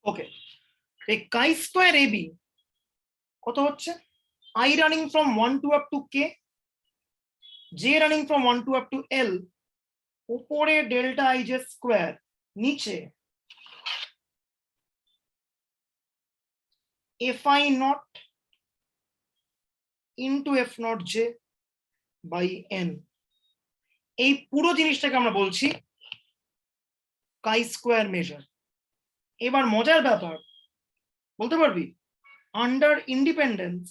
ওকে, এই কাই square AB কত হচ্ছে? I running from 1 to up to k, j running from 1 to up to l, উপরে delta i j square, নিচে fi nought into f nought j by n। এই পুরো জিনিসটাকে আমরা বলছি কাই স্কোয়ার মেজার। এবার মজার ব্যাপার, বলতে পারবি আন্ডার ইন্ডিপেন্ডেন্স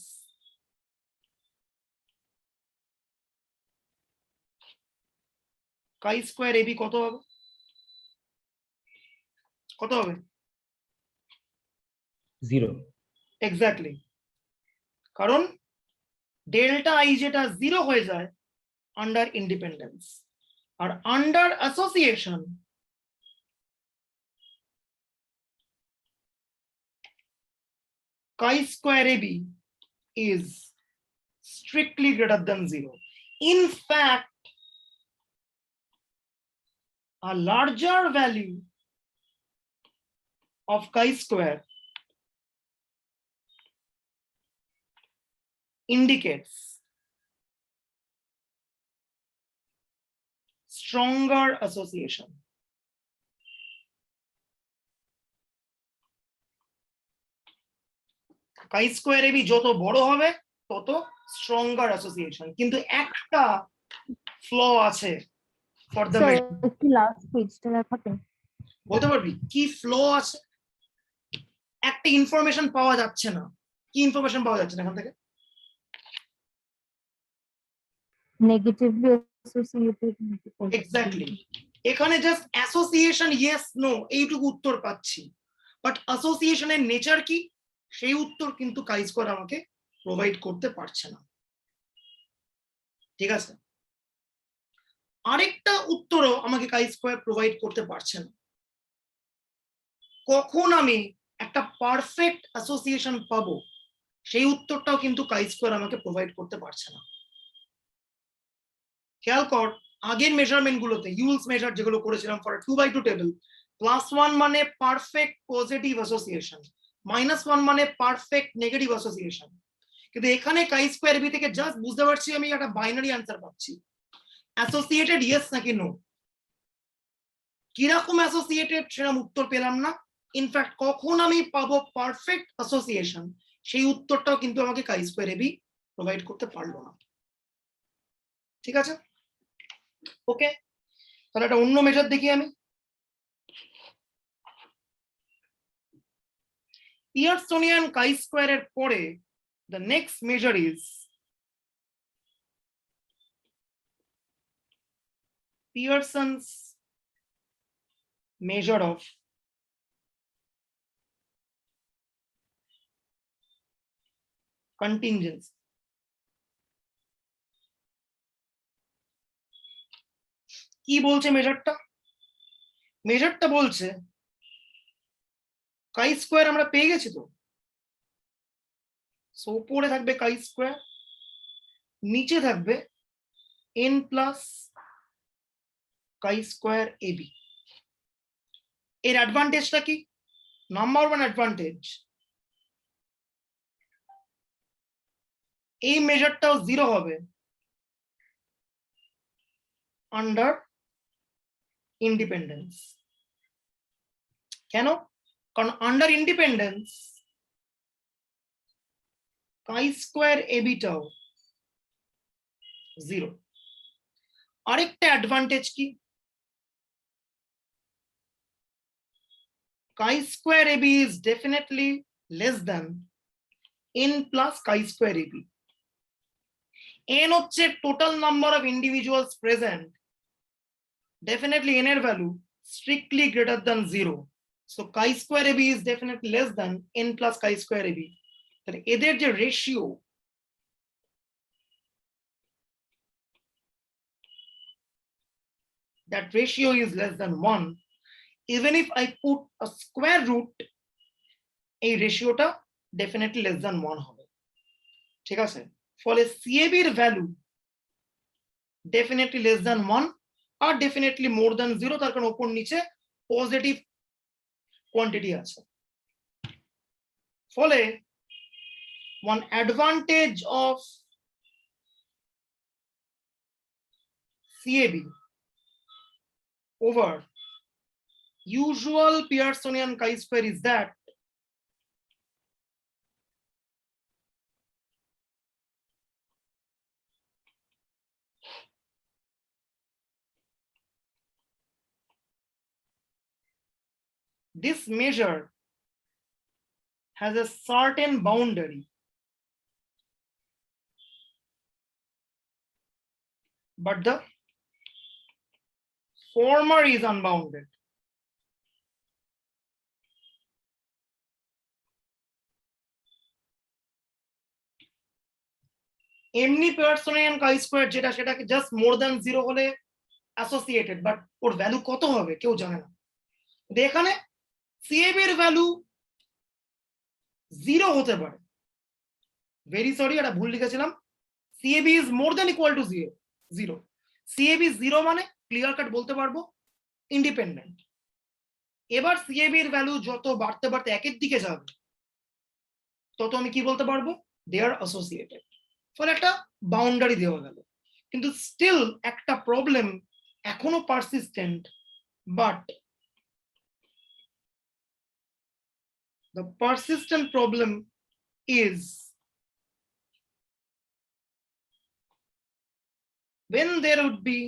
কাই স্কোয়ার এবি কত হবে? কত হবে? 0। এক্স্যাক্টলি, কারণ ডেল্টা আই যেটা 0 হয়ে যায় আন্ডার ইন্ডিপেন্ডেন্স, আর under association chi square AB is strictly greater than 0. In fact, a larger value of chi square indicates stronger association. Chi square AB যত বড় হবে তত stronger association, কিন্তু একটা flaw আছে for the লাস্ট পেজটা দেখাতে বলতে পারবি কি ফ্লো আছে? একটা ইনফরমেশন পাওয়া যাচ্ছে না। কি ইনফরমেশন পাওয়া যাচ্ছে না এখান থেকে? Negatively associated. এক্স্যাক্টলি, এখানে জাস্ট অ্যাসোসিয়েশন ইয়েস নো এইটুকু উত্তর পাচ্ছি, বাট অ্যাসোসিয়েশনের নেচার কি সেই উত্তর কিন্তু কাই স্কোয়ার আমাকে প্রোভাইড করতে পারছে না। ঠিক আছে, আরেকটা উত্তরও আমাকে কাই স্কোয়ার প্রোভাইড করতে পারছে না। কখন আমি একটা পারফেক্ট অ্যাসোসিয়েশন পাবো সেই উত্তরটাও কিন্তু কাই স্কোয়ার আমাকে প্রোভাইড করতে পারছে না। খেয়াল কর, আগের মেজারমেন্ট গুলোতে ইউলস মেজার যেগুলো করেছিলাম ফর 2/2 টেবিল, +1 মানে পারফেক্ট পজিটিভ অ্যাসোসিয়েশন, -1 মানে পারফেক্ট নেগেটিভ অ্যাসোসিয়েশন, কিন্তু এখানে কাই স্কোয়ার বি থেকে জাস্ট বুঝতে পারছি আমি একটা বাইনারি অ্যান্সার পাচ্ছি, অ্যাসোসিয়েটেড ইয়েস নাকি নো। কিরকম অ্যাসোসিয়েটেড সেরকম উত্তর পেলাম না। ইনফ্যাক্ট কখন আমি পাবো পারফেক্ট অ্যাসোসিয়েশন সেই উত্তরটাও কিন্তু আমাকে কাই স্কোয়ার এবি প্রোভাইড করতে পারলো না। ঠিক আছে, ওকে, তাহলে একটা অন্য মেজার দেখি আমি। পিয়ারসনিয়ান কাই স্কোয়ারের পরে the next measure is Pearson's measure of contingency. কি বলছে মেজারটা? মেজারটা বলছে কাই স্কোয়ার আমরা পেয়ে গেছি তো, সো উপরে থাকবে কাই স্কোয়ার, নিচে থাকবে n প্লাস কাই স্কোয়ার এবি। এর অ্যাডভান্টেজটা কি? নাম্বার ওয়ান অ্যাডভান্টেজ, এই মেজারটাও 0 হবে আন্ডার ইন্ডিপেন্ডেন্স। কেন? কারণ আন্ডার ইন্ডিপেন্ডেন্স কাই স্কোয়ার এবিটাও 0। আরেকটা অ্যাডভান্টেজ কি? chi square ab is definitely less than n plus chi square ab. n হচ্ছে total number of individuals present, definitely n এর value strictly greater than 0, so chi square ab is definitely less than n plus chi square ab. তাহলে এদের যে ratio, that ratio is less than 1. Even if I put a square root, এই রেশিওটা definitely less than 1 হবে। ঠিক আছে, ফলে CAB এর ভ্যালু ডেফিনেটলি লেস দ্যান 1 আর ডেফিনেটলি মোর দ্যান 0, তার কারণ উপর নিচে পজিটিভ কোয়ান্টিটি আছে। ফলে one advantage of CAB over usual Pearsonian chi-square is that this measure has a certain boundary, but the former is unbounded. এমনি Pearsonian chi-square যেটা সেটাকে just more than 0 হলে অ্যাসোসিয়েটেড, বাট ওর ভ্যালু কত হবে কেউ জানে না। এখানে CAB এর ভ্যালু 0 হতে পারে। ভেরি সরি, এটা ভুল লিখেছিলাম। CAB is more than equal to 0. CAB 0 মানে ক্লিয়ার কাট বলতে পারবো ইন্ডিপেন্ডেন্ট। এবার CAB এর ভ্যালু যত বাড়তে বাড়তে একের দিকে যাবে তত আমি কি বলতে পারবো, দে আর অ্যাসোসিয়েটেড। ফলে একটা বাউন্ডারি দেওয়া গেল, কিন্তু স্টিল একটা প্রবলেম এখনো persistent. But the persistent problem is when there would be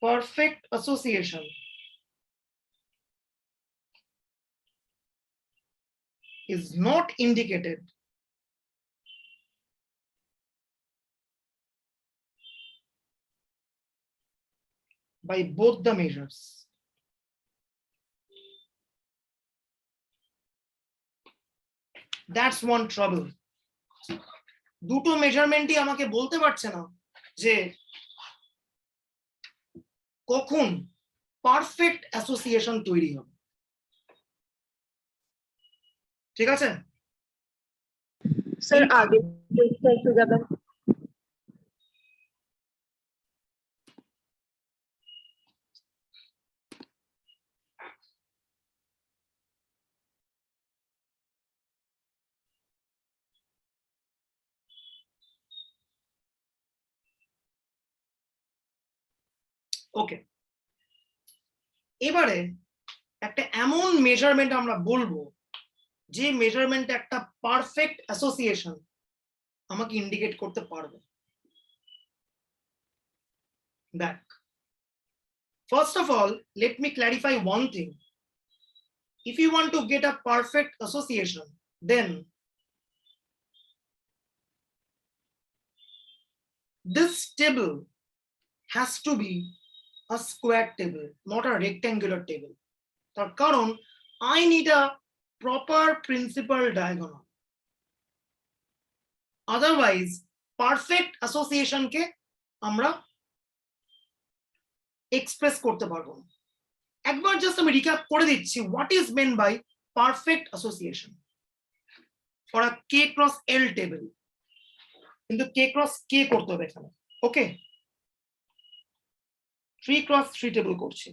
perfect association is not indicated by both the measures. That's one trouble. দুটো মেজারমেন্টই আমাকে বলতে পারছে না যে কখন পারফেক্ট অ্যাসোসিয়েশন তৈরি হবে। ঠিক আছে স্যার, আগে একটু যাবেন। ওকে, এবারে একটা এমন মেজারমেন্ট আমরা বলবো যে মেজারমেন্ট একটা পারফেক্ট অ্যাসোসিয়েশন আমাকে ইন্ডিকেট করতে পারবে। দেখ, first of all let me clarify one thing. If you want to get a perfect association, then this table has to be a square table, not a rectangular table. তার কারণ I need a proper principal diagonal. Otherwise, perfect association কে আমরা express করতে পারবো না। একবার just আমি recap করে দিচ্ছি what is meant by perfect association for a K cross L table. কিন্তু K cross K করতে হবে এখানে। ওকে, 3 cross 3 টেবিল করছি।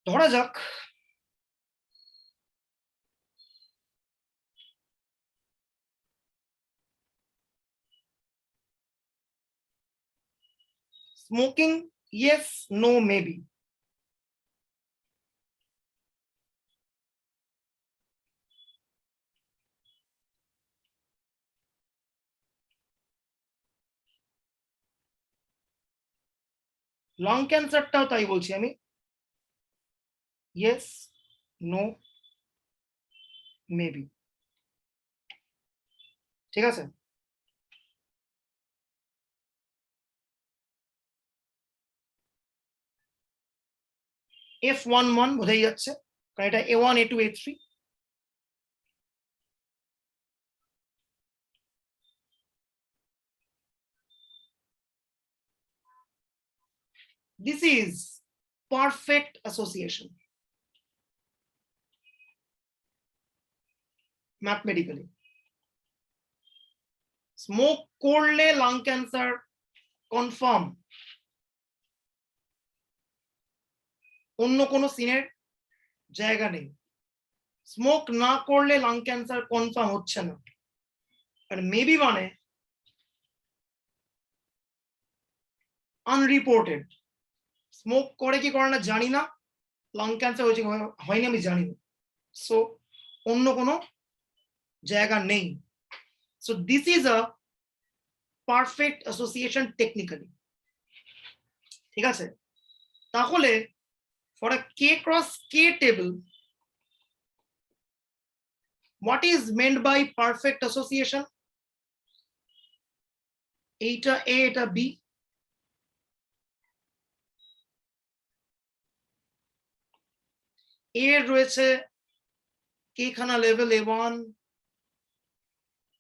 ধরা যাক smoking, yes, no, maybe. Lung ক্যান্সারটাও তাই বলছি আমি, ইয়েস, নো, মেবি। ঠিক আছে, F11 বোঝাই যাচ্ছে কারণ এটা A1 A2 A3। This is perfect association mathematically. Smoke করলে lung cancer confirm. অন্য কোনো সিনের জায়গা নেই। স্মোক না করলে লাং ক্যান্সার কনফার্ম হচ্ছে না, আর মেবি মানে আনরিপোর্টেড। স্মোক করে কি করে না জানি না, লাং ক্যান্সার হয়েছে হয়নি আমি জানি না, সো অন্য কোনো জায়গা নেই। So this is a perfect association technically. ঠিক আছে, তাহলে for a k cross K table, what is meant by perfect association? এইটা A এটা B, A এর রয়েছে কে খানা level A1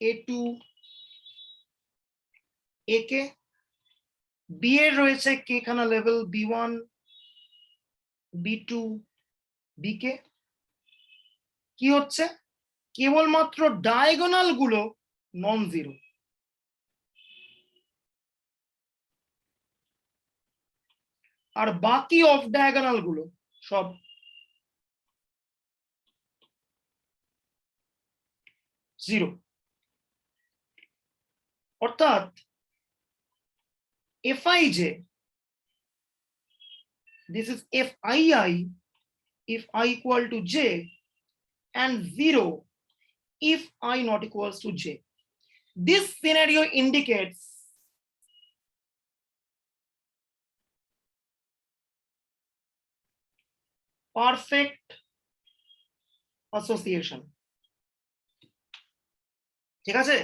A2 A K, B এর রয়েছে কে খানা লেভেল B1 B2 B কে। কি হচ্ছে, কেবলমাত্র ডায়াগোনাল গুলো নন জিরো, আর বাকি অফ ডায়াগোনাল গুলো সব জিরো। অর্থাৎ Fij, this is Fii if I equal to j, and 0 if I not equals to j. This scenario indicates perfect association. ঠিক আছে,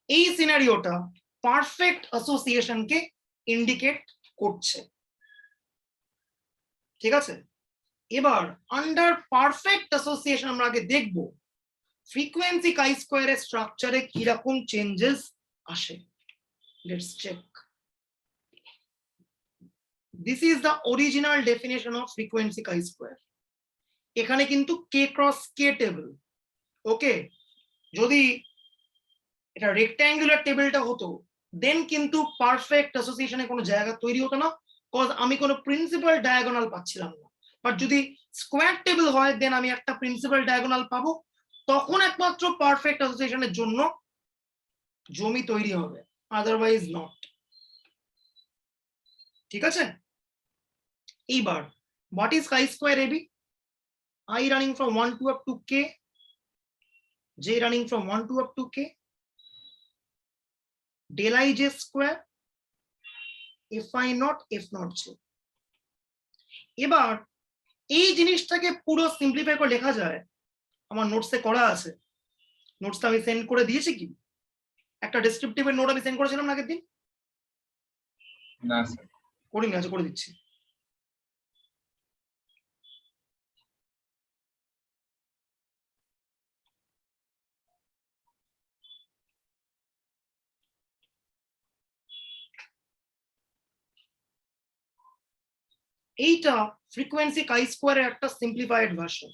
এই সিনারিওটা পারফেক্ট অ্যাসোসিয়েশনকে ইন্ডিকেট করছে। ঠিক আছে, এবার আন্ডার পারফেক্ট অ্যাসোসিয়েশন আমরা আগে দেখব ফ্রিকোয়েন্সি কাই স্কয়ারের স্ট্রাকচারে কি রকম চেঞ্জেস আসে। Let's check. This is the original definition of frequency chi square. এখানে কিন্তু কে ক্রস কে টেবিল। ওকে, যদি এটা রেক্ট্যাঙ্গুলার টেবিলটা হতো দেন কিন্তু পারফেক্ট অ্যাসোসিয়েশনে কোনো জায়গা তৈরি হতো না, কজ আমি কোনো প্রিন্সিপাল ডায়াগোনাল পাচ্ছিলাম না। বাট যদি স্কোয়ার টেবিল হয় দেন আমি একটা প্রিন্সিপাল ডায়াগোনাল পাবো, তখন একমাত্র পারফেক্ট অ্যাসোসিয়েশনের জন্য জমি তৈরি হবে, আদারওয়াইজ নট। ঠিক আছে, এইবার what is chi square AB? I running from 1 to up to k, j running from 1 to up to k, del I j square fi not f not j. এবার এই জিনিসটাকে পুরো সিম্পলিফাই করে লেখা যায়, আমার নোটসে করা আছে। নোটসটা আমি সেন্ড করে দিয়েছি কি? একটা ডেসক্রিপটিভের নোট আমি সেন্ড করেছিলাম আগের দিন? না স্যার, করিনি, আছে, করে দিচ্ছি। এইটা ফ্রিকোয়েন্সি কাই স্কোয়ারের একটা সিম্পলিফাইড ভার্সন।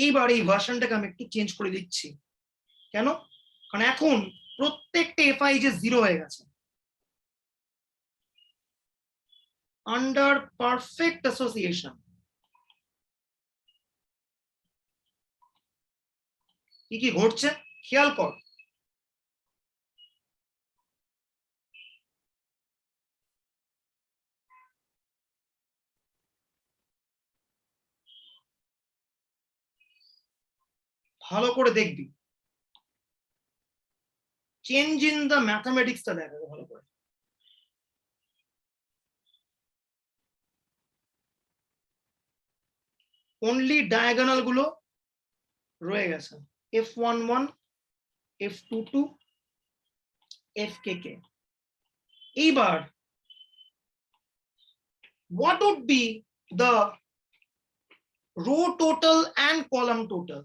এইবার এই ভার্সনটাকে আমি একটু চেঞ্জ করে দিচ্ছি। কেন? কারণ এখন প্রত্যেকটা এফআই যে জিরো হয়ে গেছে। আন্ডার পারফেক্ট অ্যাসোসিয়েশন কি কি ঘটছে খেয়াল কর। ভালো করে দেখবি, চেঞ্জ ইন দ্য ম্যাথামেটিক্সটা দেখাবে ভালো করে। অনলি ডায়াগোনাল গুলো রয়ে গেছে, f11 f22 fkk। এইবার what would be the row total and column total?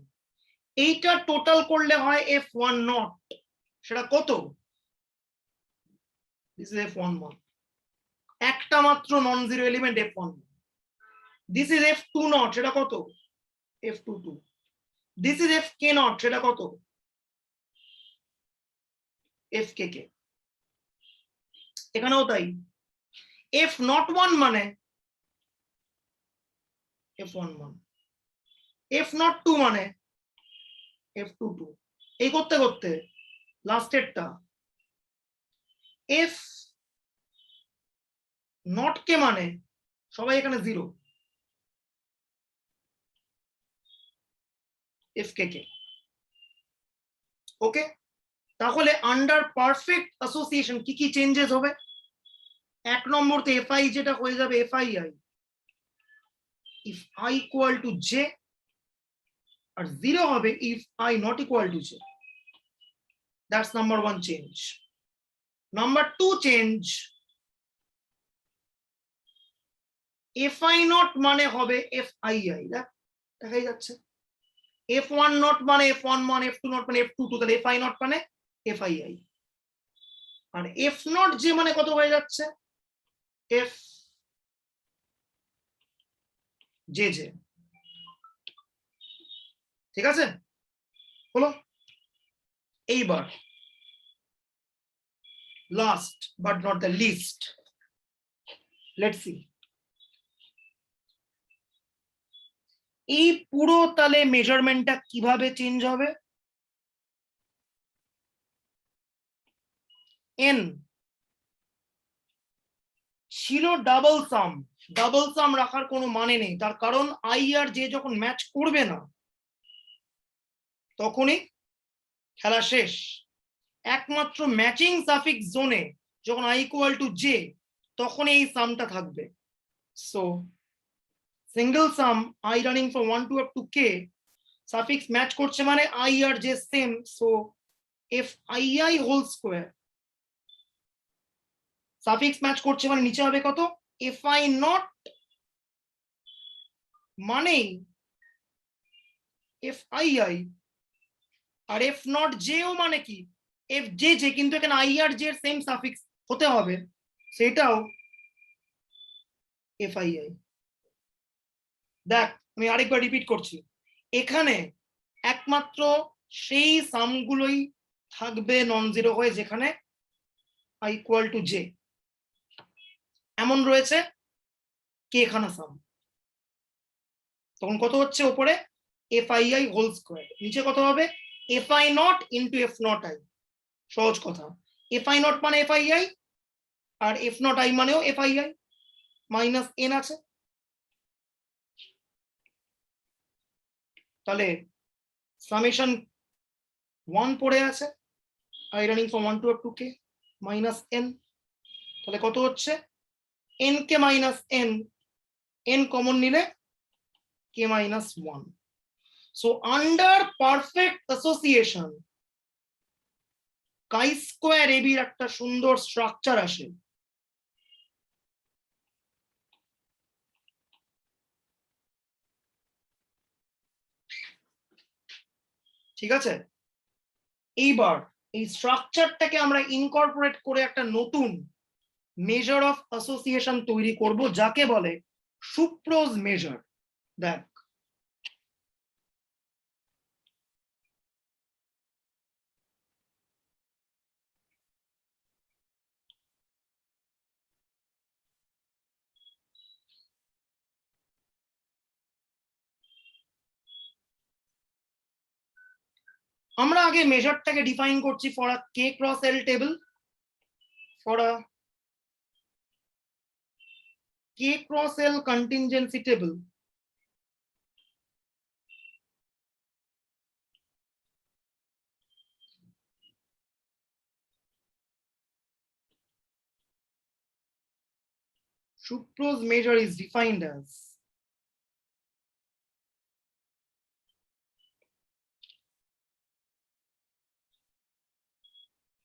এইটা টোটাল করলে হয় f1 not, সেটা কত? This is f11, একটা একটা মাত্র non zero element f1, this is f2 not, সেটা কত f22, this is fk not, সেটা কত fkk, এখানেও তাই। f নট 1 মানে f11, f নট 2 মানে f22, এই করতে করতে লাস্টেরটা f নট কে মানে সবাই এখানে 0, fkk। ওকে, তাহলে আন্ডার পারফেক্ট অ্যাসোসিয়েশন কি কি চেঞ্জেস হবে? এক নম্বরতে fi যেটা হয়ে যাবে fii if I equal to j, আর 0 হবে if I not equal to j। That's number 1 change. Number 2 change, fi not মানে হবে fii, দেখাই যাচ্ছে। f1 not মানে f11, f2 not মানে f22, তাহলে fi not মানে fii, আর f not j মানে কত হয়ে যাচ্ছে f jj। ঠিক আছে, হলো। এইবার last but not the least, let's see এই পুরো তাহলে মেজারমেন্টটা কিভাবে চেঞ্জ হবে। n ছিল ডাবল সাম রাখার কোনো মানে নেই, তার কারণ i আর j যখন ম্যাচ করবে না তখনই খেলা শেষ। একমাত্র ম্যাচিং সাফিক্স জোনে যখন i ইকুয়াল টু j তখন এই সামটা থাকবে। So single sum i running from 1 to up to k, suffix match করছে মানে i আর j same, so fii whole square. Suffix match করছে মানে নিচে হবে কত fi নট মানেই fii, আর f নট j ও মানে কি fjj, কিন্তু এখানে i আর j এর সেম সাফিক্স হতে হবে, সেটাও fii। দেখ আমি আরেকবার রিপিট করছি, এখানে একমাত্র সেই সামগুলোই থাকবে নন জিরো হয়ে যেখানে i ইকুয়াল টু j এমন রয়েছে কে খানা সাম। তখন কত হচ্ছে ওপরে fii হোল স্কোয়ার, নিচে কত হবে fi nought into f nought i। সহজ কথা, fi নট মানে fii আর f নট i মানেও fii, মাইনাস n আছে। তাহলে সামেশন 1 পড়ে আছে i running from 1 to up to k minus n, তাহলে কত হচ্ছে n কে মাইনাস n কমন নিলে k minus 1। So under perfect association chi square এবির একটা সুন্দর স্ট্রাকচার আসে। ঠিক আছে, এইবার এই স্ট্রাকচারটাকে আমরা ইনকর্পোরেট করে একটা নতুন মেজার অফ অ্যাসোসিয়েশন তৈরি করব যাকে বলে সুপ্রোজ মেজার। দেখ আমরা আগে মেজারটাকে ডিফাইন করছি for a k cross l table, for a k cross l contingency table Sucrose measure is defined as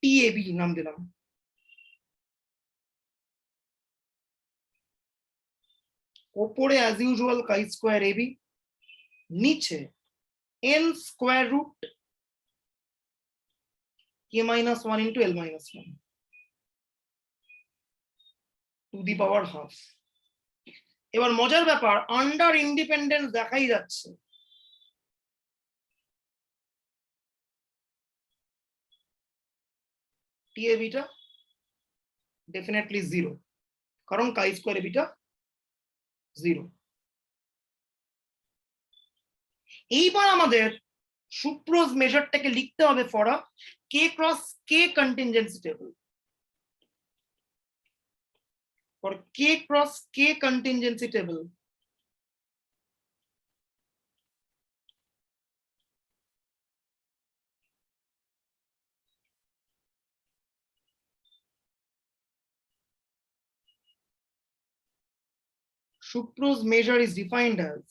TAB নাম দিলাম, ওপরে as usual chi square AB, নিচে n square root k minus 1 into l minus 1। To the power half. এবার মজার ব্যাপার, under independence দেখাই যাচ্ছে, টি এ beta definitely 0, কারণ কাই স্কোয়ার এ বিটা 0। এইবার আমাদের সুপ্রোজ মেজারটাকে লিখতে হবে for a k cross K contingency table. For K cross K contingency table, Sucrose measure is defined as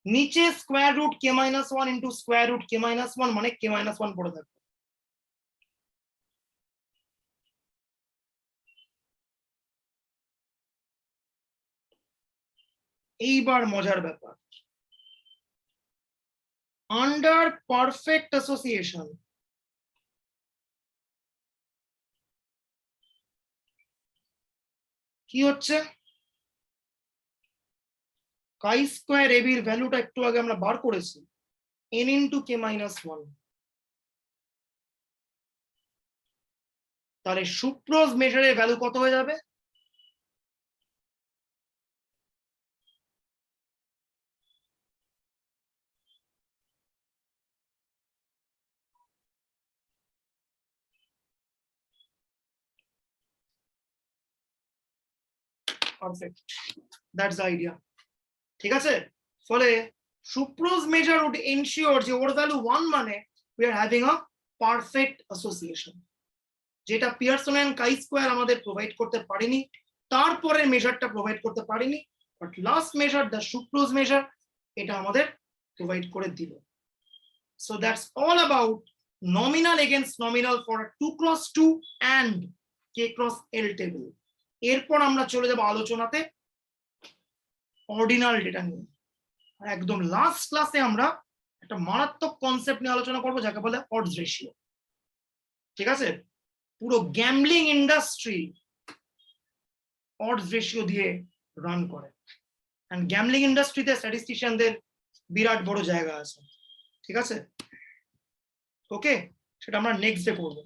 নিচে square root k minus one into square root k minus one, মানে k minus one পড়ে থাকবে। এইবার মজার ব্যাপার, under perfect association কি হচ্ছে, কাই square এবির ভ্যালুটা একটু আগে আমরা বার করেছি n into k minus one. তাহলে সুপ্রোজ মেজারের ভ্যালু কত হয়ে যাবে, পারফেক্ট, দ্যাটস দ্য আইডিয়া। ঠিক আছে, ফলে সুপ্রোজ মেজার উড এনশিওর যে ওর ভ্যালু 1 মানে we are having a perfect association, যেটা পিয়ারসন এন্ড কাই স্কোয়ার আমাদের প্রোভাইড করতে পারেনি, তারপরে মেজারটা প্রোভাইড করতে পারেনি, but last measure the suppose measure এটা আমাদের প্রোভাইড করে দিল। So that's all about nominal against nominal for 2x2 and k cross l table. এরপর আমরা চলে যাব আলোচনাতে অর্ডিনাল ডেটা নিয়ে। আর একদম লাস্ট ক্লাসে আমরা একটা মারাত্মক কনসেপ্ট নিয়ে আলোচনা করবো, যাকে বলে অডস রেশিও। ঠিক আছে, পুরো গ্যাম্বলিং ইন্ডাস্ট্রি অডস রেশিও দিয়ে রান করে, এন্ড গ্যাম্বলিং ইন্ডাস্ট্রিতে স্ট্যাটিস্টিশিয়ানদের বিরাট বড় জায়গা আছে। ঠিক আছে, ওকে, সেটা আমরা নেক্সট ডে করবো।